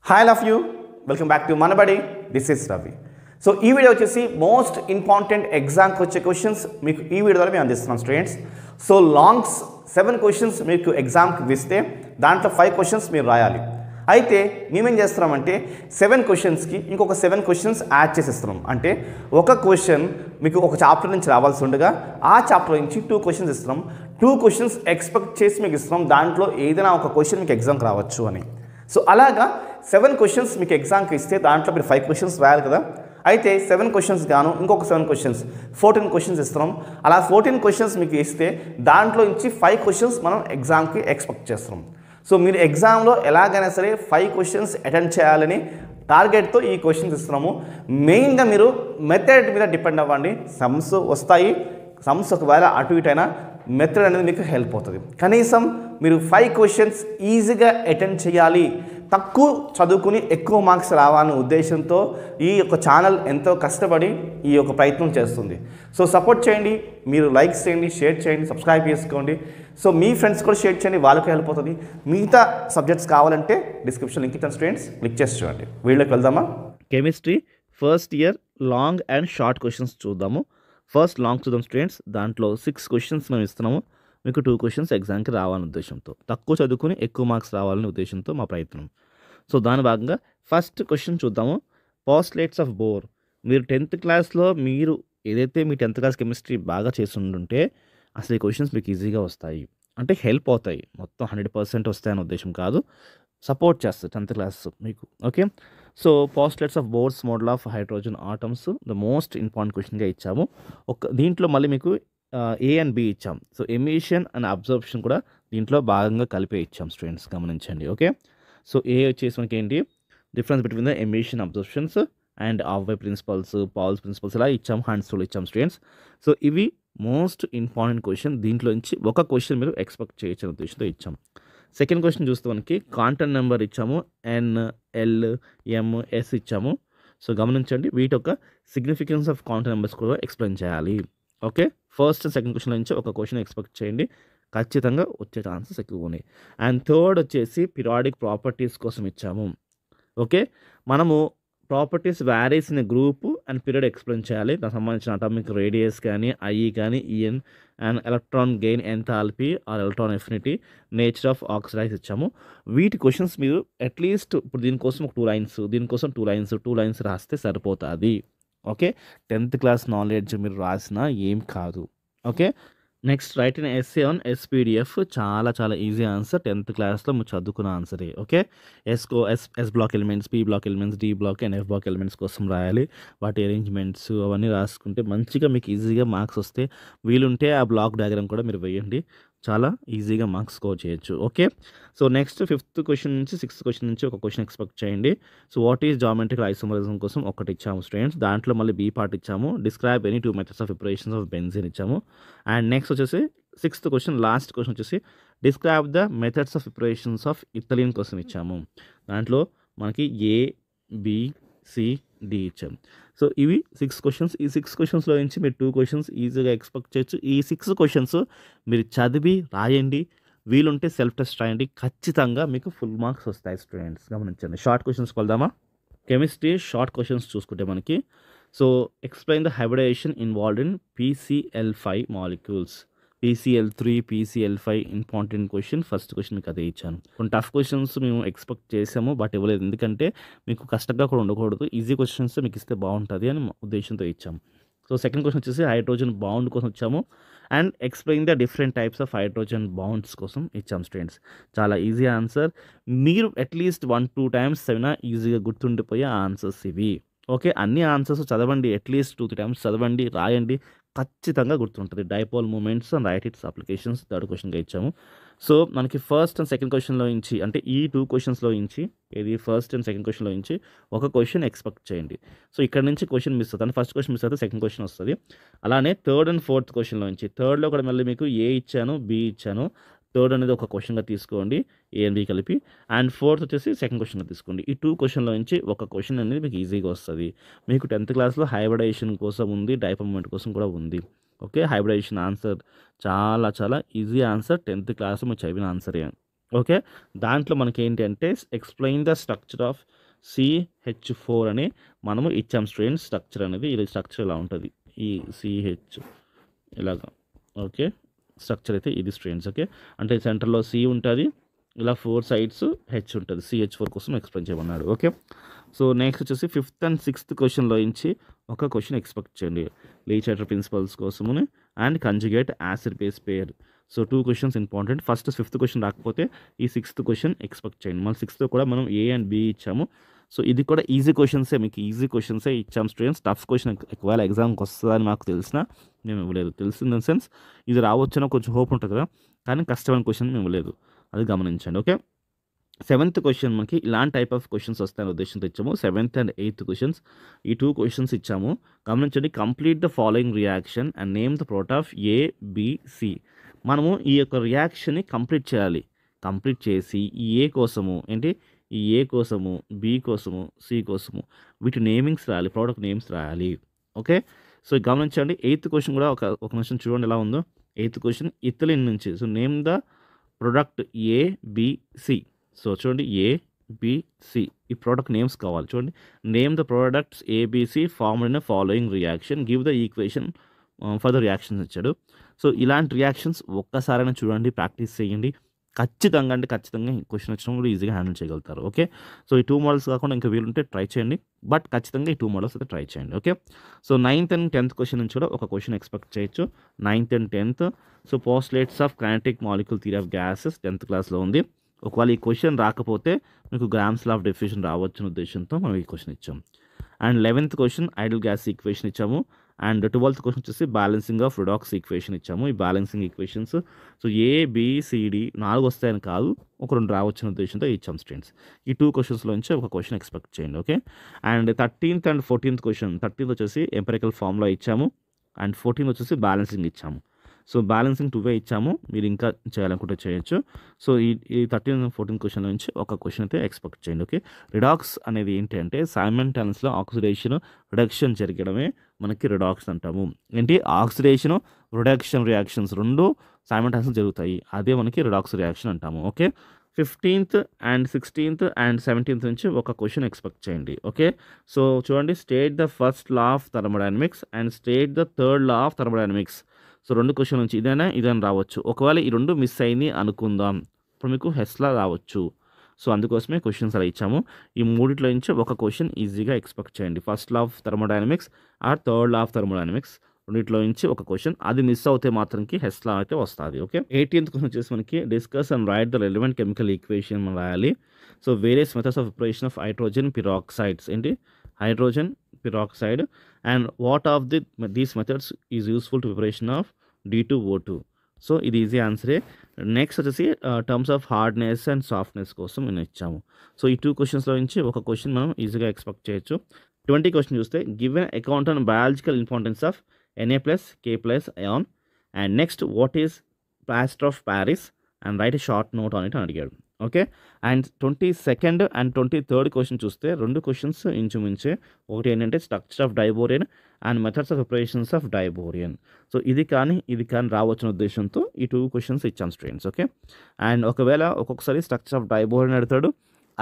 Hi, all of you. Welcome back to Manabadi. This is Ravi. So ఈ video వచ్చేసి most important ఎగ్జామ్కి వచ్చే questions మీకు ఈ వీడియో ద్వారా మేము అందిస్తున్నాం స్టూడెంట్స్. సో లాంగ్స్ 7 క్వశ్చన్స్ మీకు ఎగ్జామ్కి ఇస్తే దాంట్లో 5 క్వశ్చన్స్ మీరు రాయాలి. అయితే మేమేం చేస్తున్నామంటే 7 క్వశ్చన్స్కి ఇంకొక 7 క్వశ్చన్స్ యాడ్ చేసేస్తున్నాం. అంటే ఒక క్వశ్చన్ మీకు ఒక చాప్టర్ నుంచి రావాల్సి ఉండగా ఆ చాప్టర్ నుంచి 2 క్వశ్చన్స్ ఇస్తున్నాం. 2 క్వశ్చన్స్ ఎక్స్పెక్ట్ చేసి మీకు ఇస్తున్నాం. దాంట్లో ఏదైనా ఒక క్వశ్చన్ మీకు ఎగ్జామ్కి రావచ్చు అని. సో అలాగా 7 క్వశ్చన్స్ మీకు ఎగ్జామ్కి ఇస్తే దాంట్లో మీరు 5 క్వశ్చన్స్ రాయాలి కదా. అయితే 7 క్వశ్చన్స్ గాను ఇంకొక 7 క్వశ్చన్స్ 14 క్వశ్చన్స్ ఇస్తున్నాం. అలా 14 క్వశ్చన్స్ మీకు ఇస్తే దాంట్లో నుంచి 5 క్వశ్చన్స్ మనం ఎగ్జామ్కి ఎక్స్పెక్ట్ చేస్తున్నాం. సో మీరు ఎగ్జామ్లో ఎలాగైనా సరే 5 క్వశ్చన్స్ అటెండ్ చేయాలని టార్గెట్తో ఈ క్వశ్చన్స్ ఇస్తున్నాము. మెయిన్గా మీరు మెథడ్ మీద డిపెండ్ అవ్వండి. సమ్స్ వస్తాయి, సమ్స్ ఒకవేళ అటు ఇటు అయినా మెథడ్ అనేది మీకు హెల్ప్ అవుతుంది. కనీసం మీరు 5 క్వశ్చన్స్ ఈజీగా అటెండ్ చేయాలి, తక్కువ చదువుకుని ఎక్కువ మార్క్స్ రావాలనే ఉద్దేశంతో ఈ యొక్క ఛానల్ ఎంతో కష్టపడి ఈ యొక్క ప్రయత్నం చేస్తుంది. సో సపోర్ట్ చేయండి, మీరు లైక్స్ చేయండి, షేర్ చేయండి, సబ్స్క్రైబ్ చేసుకోండి. సో మీ ఫ్రెండ్స్ కూడా షేర్ చేయండి, వాళ్ళకి హెల్ప్ అవుతుంది. మిగతా సబ్జెక్ట్స్ కావాలంటే డిస్క్రిప్షన్ లింక్ ఇచ్చాను స్టూడెంట్స్, క్లిక్ చేసి చూడండి. వీళ్ళకి వెళ్దామా? Chemistry first year long and short questions చూద్దాము. ఫస్ట్ లాంగ్ చూద్దాం స్టూడెంట్స్. దాంట్లో 6 క్వశ్చన్స్ మేము ఇస్తున్నాము. మీకు 2 క్వశ్చన్స్ ఎగ్జామ్కి రావాలనే ఉద్దేశంతో, తక్కువ చదువుకుని ఎక్కువ మార్క్స్ రావాలనే ఉద్దేశంతో మా ప్రయత్నం. సో దాని భాగంగా ఫస్ట్ క్వశ్చన్ చూద్దాము. Postulates of bore. మీరు 10th క్లాస్లో మీరు ఏదైతే మీ 10th క్లాస్ కెమిస్ట్రీ బాగా చేస్తుంటే అసలు ఈ క్వశ్చన్స్ మీకు ఈజీగా వస్తాయి. అంటే హెల్ప్ అవుతాయి. మొత్తం 100% వస్తాయనే ఉద్దేశం కాదు, సపోర్ట్ చేస్తుంది 10th క్లాస్ మీకు. Okay, so postulates of Bohr's model of hydrogen atoms the most important క్వశ్చన్గా ఇచ్చాము. దీంట్లో మళ్ళీ మీకు ఏ అండ్ బి ఇచ్చాం. సో ఎమిషన్ అండ్ అబ్జర్ప్షన్ కూడా దీంట్లో భాగంగా కలిపే ఇచ్చాం స్టూడెంట్స్, గమనించండి. ఓకే, సో ఏ వచ్చేసి మనకి ఏంటి difference between the emission absorptions and of principles, Pauli's principles ఇలా ఇచ్చాం, హ్యాండ్స్ రూల్ ఇచ్చాం స్టూడెంట్స్. సో ఇవి మోస్ట్ ఇంపార్టెంట్ క్వశ్చన్. దీంట్లో నుంచి ఒక క్వశ్చన్ మీరు ఎక్స్పెక్ట్ చేయొచ్చు ఉద్దేశంతో ఇచ్చాం. సెకండ్ క్వశ్చన్ చూస్తే మనకి కాంటెంట్ నెంబర్ ఇచ్చాము, ఎన్, ఎల్, ఎం, ఎస్ ఇచ్చాము. సో గమనించండి, వీటి యొక్క సిగ్నిఫికెన్స్ ఆఫ్ కాంటెంట్ నెంబర్స్ కూడా ఎక్స్ప్లెయిన్ చేయాలి. Okay, first and second question నుంచి ఒక క్వశ్చన్ ఎక్స్పెక్ట్ చేయండి, ఖచ్చితంగా వచ్చే ఛాన్సెస్ ఎక్కువ ఉన్నాయి. అండ్ థర్డ్ వచ్చేసి పీరియాడిక్ ప్రాపర్టీస్ కోసం ఇచ్చాము. ఓకే, మనము properties varies in group and period explain చేయాలి. దానికి సంబంధించిన అటామిక్ రేడియస్ కానీ, ఐఈ కానీ, EN and electron gain enthalpy or electron affinity, nature of oxidise ఇచ్చాము. వీటి క్వశ్చన్స్ మీరు అట్లీస్ట్ ఇప్పుడు దీనికోసం ఒక 2 లైన్స్, దీనికోసం 2 లైన్స్ రాస్తే సరిపోతుంది. ఓకే, 10th క్లాస్ నాలెడ్జ్ మీరు రాసినా ఏం కాదు. Okay, next write in essay on SPDF. చాలా చాలా ఈజీ ఆన్సర్, 10th క్లాస్లో మీరు చదువుకున్న ఆన్సరే. Okay, S block elements, P block elements, D block and F block elements కోసం రాయాలి. వాటి అరేంజ్మెంట్స్ అవన్నీ రాసుకుంటే మంచిగా మీకు ఈజీగా మార్క్స్ వస్తే, వీలుంటే ఆ బ్లాక్ డయాగ్రామ్ కూడా మీరు వేయండి, చాలా ఈజీగా మార్క్స్ స్కోర్ చేయొచ్చు. Okay, so next 5th question నుంచి 6th క్వశ్చన్ నుంచి ఒక క్వశ్చన్ ఎక్స్పెక్ట్ చేయండి. So what is geometrical isomerism కోసం ఒకటి ఇచ్చాము స్టూడెంట్స్. దాంట్లో మళ్ళీ బీ పార్ట్ ఇచ్చాము. Describe any 2 methods of preparations of benzene ఇచ్చాము. అండ్ నెక్స్ట్ వచ్చేసి 6th క్వశ్చన్, లాస్ట్ క్వశ్చన్ వచ్చేసి describe the methods of preparations of ethylene కోసం ఇచ్చాము. దాంట్లో మనకి ఏ, బి, సి, డి ఇచ్చాము. సో ఇవి 6 క్వశ్చన్స్. ఈ 6 క్వశ్చన్స్లో నుంచి మీరు 2 క్వశ్చన్స్ ఈజీగా ఎక్స్పెక్ట్ చేయొచ్చు. ఈ 6 క్వశ్చన్స్ మీరు చదివి రాయండి, వీలుంటే సెల్ఫ్ టెస్ట్ రాయండి, ఖచ్చితంగా మీకు ఫుల్ మార్క్స్ వస్తాయి స్టూడెంట్స్, గమనించండి. షార్ట్ క్వశ్చన్స్కి వెళ్దామా? కెమిస్ట్రీ షార్ట్ క్వశ్చన్స్ చూసుకుంటే మనకి, so explain the hybridisation involved in PCl5 molecules. PCl3, PCl5 important question. First question మీకు అదే ఇచ్చాను. కొన్ని టఫ్ క్వశ్చన్స్ మేము ఎక్స్పెక్ట్ చేసాము, బట్ ఇవ్వలేదు, ఎందుకంటే మీకు కష్టంగా కూడా ఉండకూడదు, ఈజీ క్వశ్చన్స్ మీకు ఇస్తే బాగుంటుంది అని ఉద్దేశంతో ఇచ్చాము. సో సెకండ్ క్వశ్చన్ వచ్చేసి హైడ్రోజన్ బాండ్ కోసం ఇచ్చాము. And explain the different types of hydrogen bonds కోసం ఇచ్చాం స్టూడెంట్స్. చాలా ఈజీ ఆన్సర్, మీరు అట్లీస్ట్ 1-2 టైమ్స్ అయినా ఈజీగా గుర్తుండిపోయే ఆన్సర్స్ ఇవి. ఓకే, అన్ని ఆన్సర్స్ చదవండి, అట్లీస్ట్ 2-3 టైమ్స్ చదవండి, రాయండి, ఖచ్చితంగా గుర్తుంటుంది. Dipole moments and write its applications third క్వశ్చన్గా ఇచ్చాము. సో మనకి ఫస్ట్ అండ్ సెకండ్ క్వశ్చన్లో నుంచి, అంటే ఈ 2 క్వశ్చన్స్లో నుంచి, ఇది ఫస్ట్ అండ్ సెకండ్ క్వశ్చన్లో నుంచి ఒక క్వశ్చన్ ఎక్స్పెక్ట్ చేయండి. సో ఇక్కడ నుంచి క్వశ్చన్ మిస్ అవుతుంది, ఫస్ట్ క్వశ్చన్ మిస్ అయితే సెకండ్ క్వశ్చన్ వస్తుంది. అలానే థర్డ్ అండ్ ఫోర్త్ క్వశ్చన్లో నుంచి, థర్డ్లో కూడా మళ్ళీ మీకు ఏ ఇచ్చాను, బి ఇచ్చాను, థర్డ్ అనేది ఒక క్వశ్చన్గా తీసుకోండి, ఏ అండ్ బి కలిపి. అండ్ ఫోర్త్ వచ్చేసి సెకండ్ క్వశ్చన్గా తీసుకోండి. ఈ 2 క్వశ్చన్లో నుంచి ఒక క్వశ్చన్ అనేది మీకు ఈజీగా వస్తుంది. మీకు 10th క్లాస్లో హైబ్రిడేషన్ కోసం ఉంది, డైపోల్ మూమెంట్ కోసం కూడా ఉంది. ఓకే, హైబ్రిడేషన్ ఆన్సర్ చాలా చాలా ఈజీ ఆన్సర్, 10th క్లాస్ మీరు చదివిన ఆన్సరే. ఓకే, దాంట్లో మనకి ఏంటి అంటే explain the structure of CH4 అని మనము ఇచ్చాం స్టూడెంట్స్. స్ట్రక్చర్ అనేది ఇది స్ట్రక్చర్ ఇలా ఉంటుంది, ఈ CH ఇలాగా. ఓకే, స్ట్రక్చర్ అయితే ఇది స్టూడెంట్స్. ఓకే, అంటే సెంటర్లో C ఉంటుంది, ఇలా 4 సైడ్స్ H ఉంటుంది. CH4 కోసం ఎక్స్ప్లెయిన్ చేయమన్నాడు. ఓకే, సో నెక్స్ట్ వచ్చేసి 5th and 6th క్వశ్చన్లో నుంచి ఒక క్వశ్చన్ ఎక్స్పెక్ట్ చేయండి. లీచైటర్ ప్రిన్సిపల్స్ కోసము and conjugate acid base pair. So 2 questions important. First 5th question రాకపోతే ఈ 6th క్వశ్చన్ ఎక్స్పెక్ట్ చేయండి. మళ్ళీ 6th కూడా మనం A and B ఇచ్చాము. సో ఇది కూడా ఈజీ క్వశ్చన్సే, మీకు ఈజీ క్వశ్చన్సే ఇచ్చాము స్టూడెంట్స్. టఫ్ క్వశ్చన్ ఒకవేళ ఎగ్జామ్కి వస్తుందని మాకు తెలిసినా మేము ఇవ్వలేదు. తెలిసిన సెన్స్ ఇది రావచ్చని కొంచెం హోప్ ఉంటుంది కదా, కానీ కష్టమైన క్వశ్చన్ మేము ఇవ్వలేదు, అది గమనించండి. ఓకే, 7th క్వశ్చన్ మనకి ఇలాంటి టైప్ ఆఫ్ క్వశ్చన్స్ వస్తాయని ఉద్దేశంతో ఇచ్చాము. 7th and 8th క్వశ్చన్స్, ఈ 2 క్వశ్చన్స్ ఇచ్చాము. గమనించండి. Complete the following reaction and name the product of ABC. మనము ఈ యొక్క రియాక్షన్ని కంప్లీట్ చేయాలి. కంప్లీట్ చేసి ఈ A కోసము ఏంటి, ఈ A కోసము, B కోసము, C కోసము వీటి నేమింగ్స్ రాయాలి, ప్రోడక్ట్ నేమ్స్ రాయాలి. ఓకే, సో గమనించండి. 8th క్వశ్చన్ కూడా ఒక నిమిషం చూడండి ఎలా ఉందో. 8th క్వశ్చన్ ఇథిలిన్ నుంచి. So name the product ABC. So చూడండి ABC, ఈ ప్రోడక్ట్ నేమ్స్ కావాలి. చూడండి, name the products ABC formed in following reaction, give the equation for the reactions ఇచ్చాడు. సో ఇలాంటి రియాక్షన్స్ ఒక్కసారైనా చూడండి, ప్రాక్టీస్ చేయండి. ఖచ్చితంగా అంటే ఖచ్చితంగా క్వశ్చన్ వచ్చినప్పుడు కూడా ఈజీగా హ్యాండిల్ చేయగలుగుతారు. ఓకే, సో ఈ 2 మోడల్స్ కాకుండా ఇంకా వీలుంటే ట్రై చేయండి, బట్ ఖచ్చితంగా ఈ 2 మోడల్స్ అయితే ట్రై చేయండి. Okay, so 9th and 10th question నుంచి కూడా ఒక క్వశ్చన్ ఎక్స్పెక్ట్ చేయొచ్చు. 9th and 10th. So పోస్ట్లేట్స్ of kinetic molecule theory of gases 10th క్లాస్లో ఉంది. ఒకవేళ ఈ క్వశ్చన్ రాకపోతే మీకు గ్రామ్స్ లా ఆఫ్ డిఫ్యూషన్ రావచ్చు అనే ఉద్దేశంతో మనం ఈ క్వశ్చన్ ఇచ్చాం. And 11th question ideal gas equation ఇచ్చాము. అండ్ 12th క్వశ్చన్ వచ్చేసి బ్యాలెన్సింగ్ ఆఫ్ రిడాక్స్ ఈక్వేషన్ ఇచ్చాము. ఈ బ్యాలెన్సింగ్ ఈక్వేషన్స్ సో ABCD 4 వస్తాయని కాదు, ఒక 2 రావచ్చు అనే ఉద్దేశంతో ఇచ్చాం స్టూడెంట్స్. ఈ 2 క్వశ్చన్స్లో నుంచి ఒక క్వశ్చన్ ఎక్స్పెక్ట్ చేయండి. Okay, and 13th and 14th question. 13th వచ్చేసి ఎంపెరికల్ ఫార్ములా ఇచ్చాము, అండ్ 14th వచ్చేసి బ్యాలెన్సింగ్ ఇచ్చాము. సో బ్యాలెన్సింగ్ 2 ఇచ్చాము, మీరు ఇంకా చేయాలనుకుంటే చేయొచ్చు. సో ఈ 13th and 14th క్వశ్చన్ నుంచి ఒక క్వశ్చన్ అయితే ఎక్స్పెక్ట్ చేయండి. ఓకే, రిడాక్స్ అనేది ఏంటి అంటే సైమల్టేనియస్లో ఆక్సిడేషన్ రిడక్షన్ జరగడమే మనకి రిడాక్స్ అంటాము. ఏంటి, ఆక్సిడేషన్ రిడక్షన్ రియాక్షన్స్ 2 సైమల్టేనియస్లో జరుగుతాయి, అదే మనకి రిడాక్స్ రియాక్షన్ అంటాము. Okay, 15th and 16th and 17th నుంచి ఒక క్వశ్చన్ ఎక్స్పెక్ట్ చేయండి. ఓకే, సో చూడండి, state the first law of thermodynamics and state the third law of thermodynamics. So 2 question నుంచి ఇదైనా రావచ్చు. ఒకవేళ ఈ 2 మిస్ అయింది అనుకుందాం, ఇప్పుడు మీకు హెస్లా రావచ్చు. సో అందుకోసమే క్వశ్చన్స్ అలా ఇచ్చాము. ఈ 3 నుంచి ఒక క్వశ్చన్ ఈజీగా ఎక్స్పెక్ట్ చేయండి. First law of thermodynamics or third law of thermodynamics 2 నుంచి ఒక క్వశ్చన్, అది మిస్ అవుతే మాత్రంకి హెస్లా అయితే వస్తుంది. ఓకే, 18th క్వశ్చన్ వచ్చేసి మనకి discuss and write the relevant chemical equation మనం రాయాలి. So various methods of preparation of hydrogen peroxides. ఏంటి, hydrogen peroxide and what of these methods is useful to preparation of D2O2. So ఇది easy ఆన్సరే. Next వచ్చేసి terms of hardness and softness కోసం నేను ఇచ్చాము. So ఈ 2 క్వశ్చన్స్లో నుంచి ఒక క్వశ్చన్ మనం ఈజీగా ఎక్స్పెక్ట్ చేయొచ్చు. 20 క్వశ్చన్ చూస్తే given account on biological importance of Na+K+ ion and next what is plaster of Paris and right a short note on it అని అడిగాడు. Okay, and 22nd and 23rd question చూస్తే 2 questions ఇంచుమించే. ఒకటి ఏంటంటే structure of డైబోరియన్ and methods of operations of డైబోరియన్. So ఇది కానీ రావచ్చిన ఉద్దేశంతో ఈ 2 questions ఇచ్చాను స్టూడెంట్స్. ఓకే, అండ్ ఒకవేళ ఒక్కొక్కసారి స్ట్రక్చర్ ఆఫ్ డైబోరియన్ అడుగుతాడు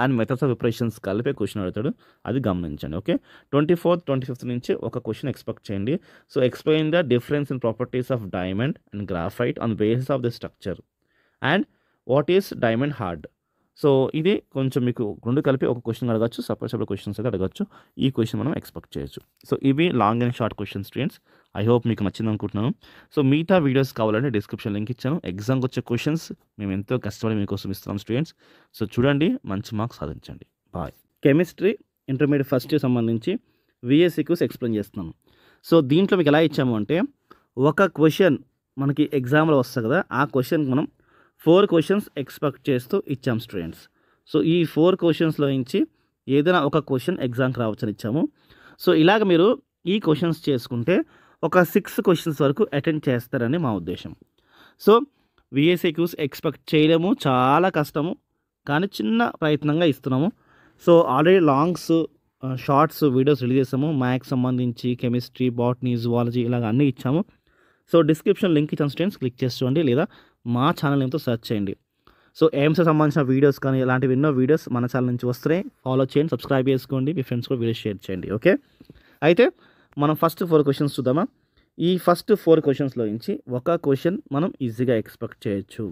అండ్ మెథడ్స్ ఆఫ్ ఆపరేషన్స్ కలిపే క్వశ్చన్ అడుగుతాడు, అది గమనించండి. ఓకే, 24th 25th నుంచి ఒక క్వశ్చన్ ఎక్స్పెక్ట్ చేయండి. So explain the difference in properties of diamond and graphite on basis of the structure and what is diamond hard. So ఇది కొంచెం మీకు 2 కలిపి ఒక క్వశ్చన్ అడగచ్చు, సపరేట్ క్వశ్చన్స్ అయితే అడగచ్చు. ఈ క్వశ్చన్ మనం ఎక్స్పెక్ట్ చేయొచ్చు. సో ఇవి long and short questions students. I hope మీకు నచ్చింది అనుకుంటున్నాను. సో మిగతా వీడియోస్ కావాలంటే డిస్క్రిప్షన్ లింక్ ఇచ్చాను. ఎగ్జామ్కి వచ్చే క్వశ్చన్స్ మేము ఎంతో కష్టపడి మీకోసం ఇస్తున్నాం స్టూడెంట్స్. సో చూడండి, మంచి మార్క్స్ సాధించండి. Bye. Chemistry intermediate first year సంబంధించి VSCQs ఎక్స్ప్లెయిన్ చేస్తున్నాను. సో దీంట్లో మీకు ఎలా ఇచ్చాము అంటే ఒక క్వశ్చన్ మనకి ఎగ్జామ్లో వస్తుంది కదా, ఆ క్వశ్చన్కి మనం 4 క్వశ్చన్స్ ఎక్స్పెక్ట్ చేస్తూ ఇచ్చాం స్టూడెంట్స్. సో ఈ 4 క్వశ్చన్స్లో నుంచి ఏదైనా ఒక క్వశ్చన్ ఎగ్జామ్కి రావచ్చని ఇచ్చాము. సో ఇలాగ మీరు ఈ క్వశ్చన్స్ చేసుకుంటే ఒక 6 క్వశ్చన్స్ వరకు అటెండ్ చేస్తారని మా ఉద్దేశం. సో VSCQs ఎక్స్పెక్ట్ చేయడము చాలా కష్టము, కానీ చిన్న ప్రయత్నంగా ఇస్తున్నాము. So already longs shorts videos release చేసాము. మ్యాథ్స్ సంబంధించి కెమిస్ట్రీ, బాటనీ, జువాలజీ ఇలాగ అన్నీ ఇచ్చాము. సో డిస్క్రిప్షన్ లింక్ ఇచ్చాను స్టూడెంట్స్, క్లిక్ చేసి చూడండి, లేదా మా ఛానల్ నేమ్తో సెర్చ్ చేయండి. సో ఎయిమ్స్కి సంబంధించిన వీడియోస్ కానీ ఇలాంటివి ఎన్నో వీడియోస్ మన ఛానల్ నుంచి వస్తున్నాయి. ఫాలో చేయండి, సబ్స్క్రైబ్ చేసుకోండి, మీ ఫ్రెండ్స్ కూడా వీడియోస్ షేర్ చేయండి. ఓకే, అయితే మనం ఫస్ట్ 4 క్వశ్చన్స్ చూద్దామా. ఈ ఫస్ట్ 4 క్వశ్చన్స్లో నుంచి ఒక క్వశ్చన్ మనం ఈజీగా ఎక్స్పెక్ట్ చేయొచ్చు.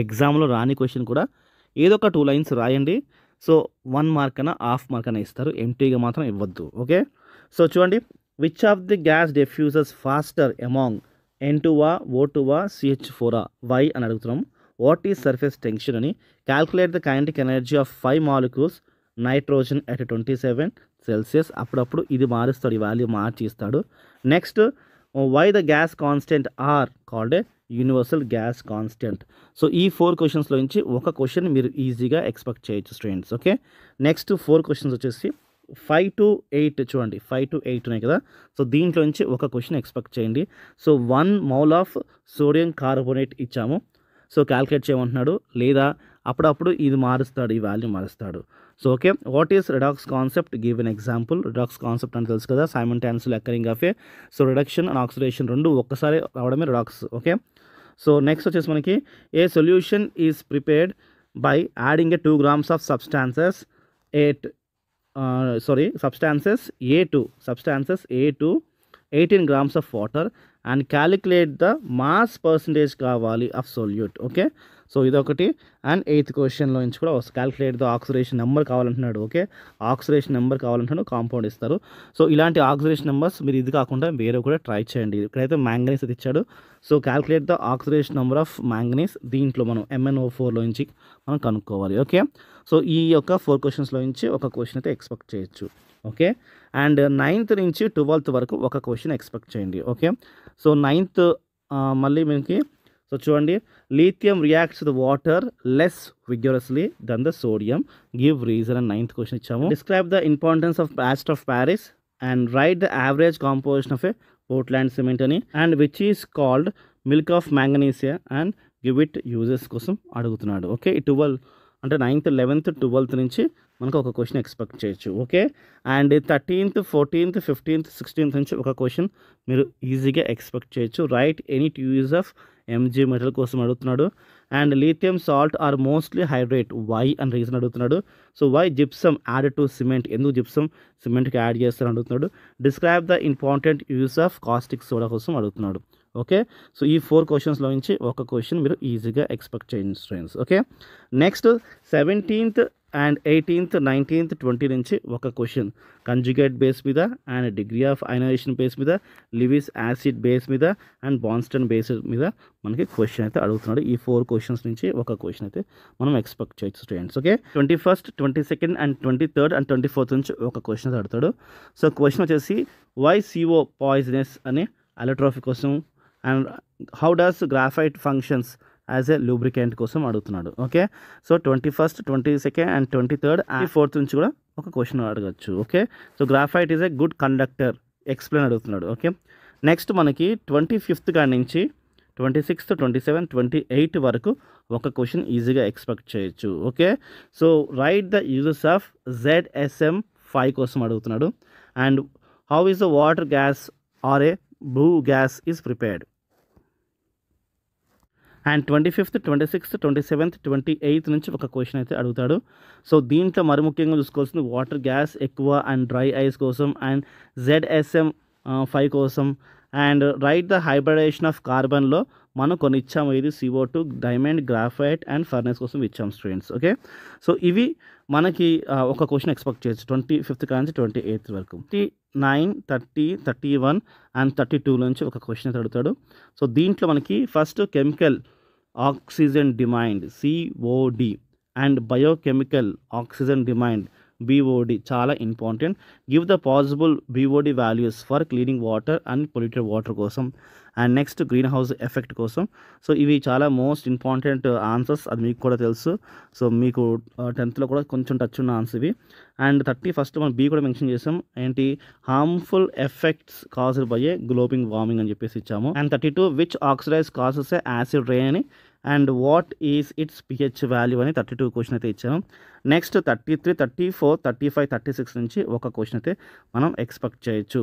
ఎగ్జామ్లో రాని క్వశ్చన్ కూడా ఏదో ఒక 2 లైన్స్ రాయండి. సో 1 మార్క్ అయినా హాఫ్ మార్క్ అయినా ఇస్తారు, ఎంటీగా మాత్రం ఇవ్వద్దు. ఓకే, సో చూడండి, which of the gas diffuses faster among N2A, O2A, CH4A, why అని అడుగుతున్నాం. వాట్ ఈజ్ సర్ఫేస్ టెన్షన్ అని. Calculate the kinetic energy of 5 molecules nitrogen at 27 Celsius. అప్పుడప్పుడు ఇది మారుస్తాడు, ఈ వాల్యూ మార్చి ఇస్తాడు. Next, why the gas constant are called a universal gas constant. So ఈ 4 క్వశ్చన్స్లో నుంచి ఒక క్వశ్చన్ మీరు ఈజీగా ఎక్స్పెక్ట్ చేయొచ్చు స్టూడెంట్స్. ఓకే, నెక్స్ట్ 4 క్వశ్చన్స్ వచ్చేసి 5 to 8 చూడండి, 5 to 8 ఉన్నాయి కదా. సో దీంట్లో నుంచి ఒక క్వశ్చన్ ఎక్స్పెక్ట్ చేయండి. So 1 mole of sodium carbonate ఇచ్చాము, సో క్యాల్కులేట్ చేయమంటున్నాడు, లేదా అప్పుడప్పుడు ఇది మారుస్తాడు, ఈ వాల్యూ మారుస్తాడు. So okay, what is redox concept, give an example. Redox concept అని తెలుసు కదా, simultaneously occurring of A. So reduction and oxidation రెండు ఒక్కసారి రావడమే రిడాక్స్. ఓకే, సో నెక్స్ట్ వచ్చేసి మనకి a solution is prepared by adding A 2 grams of substances substances A to 18 grams of water and calculate the mass percentage కావాలి of solute. Okay, so ఇదొకటి. And 8th క్వశ్చన్లో నుంచి కూడా calculate the oxidation number కావాలంటున్నాడు. Okay, oxidation number కావాలంటున్నాడు, compound ఇస్తారు. So ఇలాంటి oxidation numbers మీరు ఇది కాకుండా వేరే కూడా ట్రై చేయండి. ఇక్కడైతే మ్యాంగనీస్ అది ఇచ్చాడు. So calculate the oxidation number of manganese, దీంట్లో మనం MnO4లో నుంచి మనం కనుక్కోవాలి. ఓకే, సో ఈ యొక్క 4 క్వశ్చన్స్లో నుంచి ఒక క్వశ్చన్ అయితే ఎక్స్పెక్ట్ చేయొచ్చు. ఓకే, అండ్ 9th నుంచి 12th వరకు ఒక క్వశ్చన్ ఎక్స్పెక్ట్ చేయండి. ఓకే, సో 9th మళ్ళీ మనకి, సో చూడండి, lithium reacts the water less vigorously then the sodium, give reason అని 9th క్వశ్చన్ ఇచ్చాము. Describe the importance of plaster of Paris and write the average composition of a Portland cement అని. And which is called milk of magnesia and give it uses కోసం అడుగుతున్నాడు. Okay, 12 అంటే 9th, 11th, 12th నుంచి మనకు ఒక question expect చేయొచ్చు. Okay, and 13th, 14th, 15th, 16th నుంచి ఒక క్వశ్చన్ మీరు ఈజీగా ఎక్స్పెక్ట్ చేయొచ్చు. Write any use of MG metal కోసం అడుగుతున్నాడు. And lithium salt are mostly hydrate, why అని రీజన్ అడుగుతున్నాడు. So why gypsum added to cement, ఎందుకు జిప్సమ్ సిమెంట్కి యాడ్ చేస్తారని అడుగుతున్నాడు. Describe the important use of caustic soda కోసం అడుగుతున్నాడు. ఓకే, సో ఈ 4 క్వశ్చన్స్లో నుంచి ఒక క్వశ్చన్ మీరు ఈజీగా ఎక్స్పెక్ట్ చేయండి students. Okay, next 17th and 18th, 19th, 20 నుంచి ఒక క్వశ్చన్ కంజుగేట్ బేస్ మీద and degree of ionisation base మీద, లివిస్ యాసిడ్ బేస్ మీద అండ్ బాన్స్టన్ బేస్ మీద మనకి క్వశ్చన్ అయితే అడుగుతున్నాడు. ఈ 4 క్వశ్చన్స్ నుంచి ఒక క్వశ్చన్ అయితే మనం ఎక్స్పెక్ట్ చేయొచ్చు students. Okay, 21st, 22nd and 23rd and 24th నుంచి ఒక క్వశ్చన్ అడుగుతాడు. సో క్వశ్చన్ వచ్చేసి వై CO పాయిజనస్ అని అలోట్రోఫీ కోసం, and how does graphite functions as a lubricant కోసం అడుగుతున్నాడు. Okay, so 21st, 22nd and 23rd and 4th నుంచి కూడా ఒక క్వశ్చన్ అడగచ్చు. Okay, so graphite is a good conductor, explain అడుగుతున్నాడు. ఓకే, నెక్స్ట్ మనకి 25th కాడి నుంచి 26th, 27th, 28th వరకు ఒక క్వశ్చన్ ఈజీగా ఎక్స్పెక్ట్ చేయొచ్చు. Okay, so write the uses of ZSM5 కోసం అడుగుతున్నాడు. And how is the water gas are a blue gas is prepared. And 25th, 26th, 27th, 28th నుంచి ఒక క్వశ్చన్ అయితే అడుగుతాడు. సో దీంట్లో మరి ముఖ్యంగా చూసుకోవాల్సింది వాటర్ గ్యాస్ ఎక్కువ అండ్ డ్రై ఐస్ కోసం అండ్ ZSM5 కోసం. And write the hybridisation of కార్బన్లో మనం కొన్ని ఇచ్చాము, ఇది CO2, diamond, graphite and furnace కోసం ఇచ్చాము స్టూడెంట్స్. ఓకే, సో ఇవి మనకి ఒక క్వశ్చన్ ఎక్స్పెక్ట్ చేయొచ్చు 25th నుంచి 28th వరకు. 29, 30, 31 అండ్ 32 నుంచి ఒక క్వశ్చన్ అయితే అడుగుతాడు. సో దీంట్లో మనకి first chemical oxygen demand COD and biochemical oxygen demand BOD చాలా important. Give the possible BOD values for cleaning water and polluted water కోసం. And next green house effect కోసం. సో ఇవి చాలా మోస్ట్ ఇంపార్టెంట్ ఆన్సర్స్, అది మీకు కూడా తెలుసు. So మీకు 10th కూడా కొంచెం టచ్ ఉన్న ఆన్సర్ ఇవి. అండ్ 31st మనం B కూడా మెన్షన్ చేసాం, ఏంటి harmful effects caused by a global warming అని చెప్పేసి ఇచ్చాము. And 32 which oxidise causes a acid rain అని, and what is its pH value అని 32 క్వశ్చన్ అయితే ఇచ్చాము. నెక్స్ట్ 33, 34, 35, 36 నుంచి ఒక క్వశ్చన్ అయితే మనం ఎక్స్పెక్ట్ చేయొచ్చు.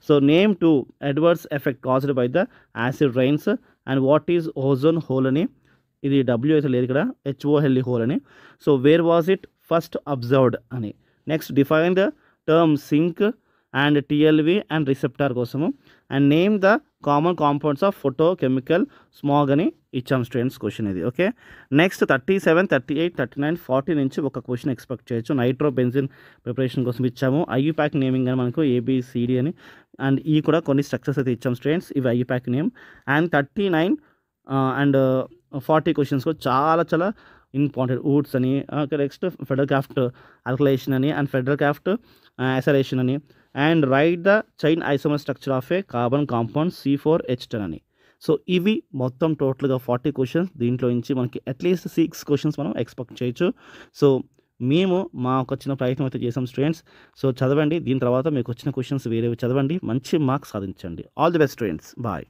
So name 2 adverse effect caused by the acid rains and what is ozone hole అని ఇది డబ్ల్యూ అయితే లేదు ఇక్కడ, HOLE హోల్ అని. So where was it first observed అని. Next define the term sink and TLV and receptor కోసము, and name the common compounds of photochemical smog అని ఇచ్చాం స్టూడెంట్స్ క్వశ్చన్ ఇది. ఓకే, నెక్స్ట్ 37, 38, 39, 40 నుంచి ఒక క్వశ్చన్ ఎక్స్పెక్ట్ చేయొచ్చు. Nitro benzene preparation కోసం ఇచ్చాము. IUPAC నేమింగ్ అని మనకు ABCD అని, అండ్ ఈ కూడా కొన్ని స్ట్రక్చర్స్ అయితే ఇచ్చాం స్టూడెంట్స్, ఇవి IUPAC name. And 39 and 40 questions కూడా చాలా చాలా ఇంపార్టెంట్. వుడ్స్ అని, నెక్స్ట్ ఫెడరల్ క్రాఫ్ట్ అల్కలేషన్ అని, అండ్ ఫెడరల్ క్రాఫ్ట్ యాసరేషన్ అని, and write the chain isomer structure of A carbon compound C4H10 అని. సో ఇవి మొత్తం టోటల్గా 40 క్వశ్చన్స్. దీంట్లో నుంచి మనకి అట్లీస్ట్ 6 క్వశ్చన్స్ మనం ఎక్స్పెక్ట్ చేయొచ్చు. సో మేము మాకు వచ్చిన ప్రయత్నం అయితే చేసాం స్టూడెంట్స్. సో చదవండి, దీని తర్వాత మీకు వచ్చిన క్వశ్చన్స్ వేరేవి చదవండి, మంచి మార్క్స్ సాధించండి. All the best students, bye.